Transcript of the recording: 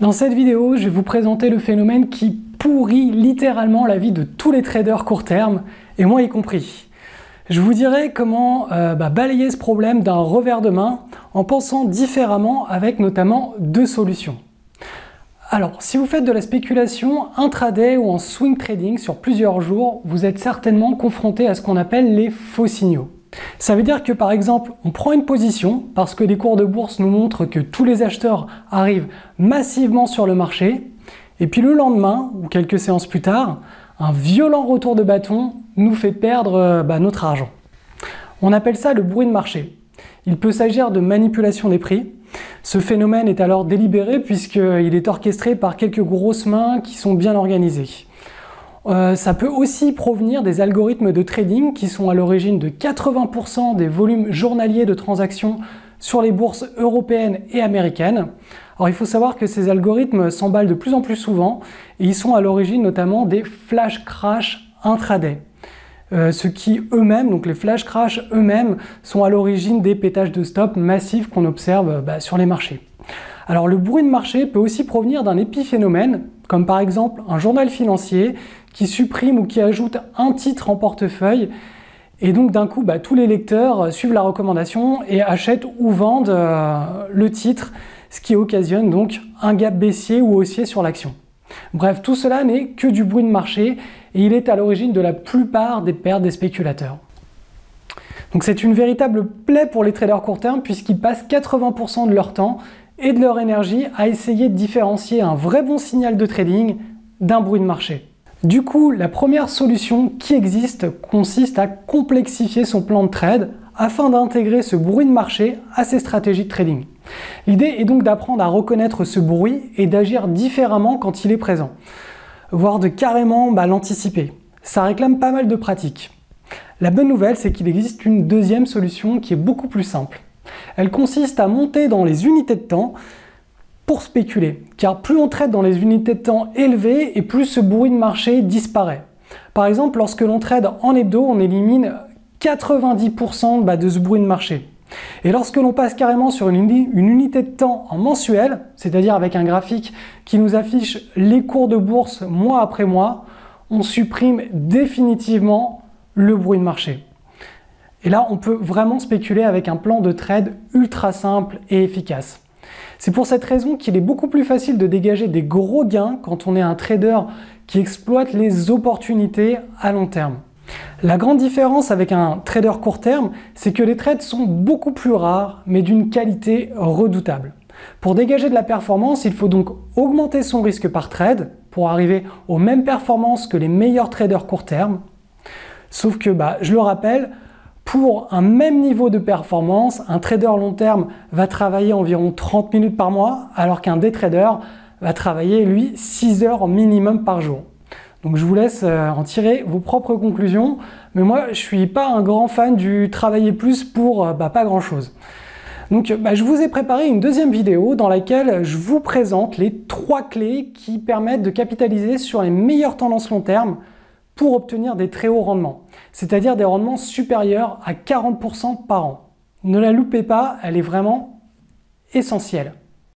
Dans cette vidéo, je vais vous présenter le phénomène qui pourrit littéralement la vie de tous les traders court terme, et moi y compris. Je vous dirai comment balayer ce problème d'un revers de main en pensant différemment avec notamment deux solutions. Alors, si vous faites de la spéculation intraday ou en swing trading sur plusieurs jours, vous êtes certainement confronté à ce qu'on appelle les faux signaux. Ça veut dire que par exemple, on prend une position parce que les cours de bourse nous montrent que tous les acheteurs arrivent massivement sur le marché, et puis le lendemain, ou quelques séances plus tard, un violent retour de bâton nous fait perdre notre argent. On appelle ça le bruit de marché. Il peut s'agir de manipulation des prix. Ce phénomène est alors délibéré puisqu'il est orchestré par quelques grosses mains qui sont bien organisées. Ça peut aussi provenir des algorithmes de trading qui sont à l'origine de 80% des volumes journaliers de transactions sur les bourses européennes et américaines. Alors il faut savoir que ces algorithmes s'emballent de plus en plus souvent et ils sont à l'origine notamment des flash crash intraday. Ceux qui eux-mêmes, donc les flash crash eux-mêmes, sont à l'origine des pétages de stop massifs qu'on observe sur les marchés. Alors le bruit de marché peut aussi provenir d'un épiphénomène, comme par exemple un journal financier qui supprime ou qui ajoute un titre en portefeuille, et donc d'un coup tous les lecteurs suivent la recommandation et achètent ou vendent le titre, ce qui occasionne donc un gap baissier ou haussier sur l'action. Bref, tout cela n'est que du bruit de marché et il est à l'origine de la plupart des pertes des spéculateurs. Donc c'est une véritable plaie pour les traders court terme puisqu'ils passent 80% de leur temps et de leur énergie à essayer de différencier un vrai bon signal de trading d'un bruit de marché. Du coup, la première solution qui existe consiste à complexifier son plan de trade afin d'intégrer ce bruit de marché à ses stratégies de trading. L'idée est donc d'apprendre à reconnaître ce bruit et d'agir différemment quand il est présent, voire de carrément l'anticiper. Ça réclame pas mal de pratique. La bonne nouvelle, c'est qu'il existe une deuxième solution qui est beaucoup plus simple. Elle consiste à monter dans les unités de temps pour spéculer, car plus on trade dans les unités de temps élevées et plus ce bruit de marché disparaît. Par exemple, lorsque l'on trade en hebdo, on élimine 90% de ce bruit de marché. Et lorsque l'on passe carrément sur une unité de temps en mensuel, c'est-à-dire avec un graphique qui nous affiche les cours de bourse mois après mois, on supprime définitivement le bruit de marché. Et là, on peut vraiment spéculer avec un plan de trade ultra simple et efficace. C'est pour cette raison qu'il est beaucoup plus facile de dégager des gros gains quand on est un trader qui exploite les opportunités à long terme. La grande différence avec un trader court terme, c'est que les trades sont beaucoup plus rares, mais d'une qualité redoutable. Pour dégager de la performance, il faut donc augmenter son risque par trade pour arriver aux mêmes performances que les meilleurs traders court terme. Sauf que, je le rappelle, pour un même niveau de performance, un trader long terme va travailler environ 30 minutes par mois, alors qu'un day trader va travailler, lui, 6 heures minimum par jour. Donc je vous laisse en tirer vos propres conclusions, mais moi je suis pas un grand fan du travailler plus pour pas grand chose. Donc je vous ai préparé une deuxième vidéo dans laquelle je vous présente les 3 clés qui permettent de capitaliser sur les meilleures tendances long terme pour obtenir des très hauts rendements, c'est-à-dire des rendements supérieurs à 40% par an. Ne la loupez pas, elle est vraiment essentielle.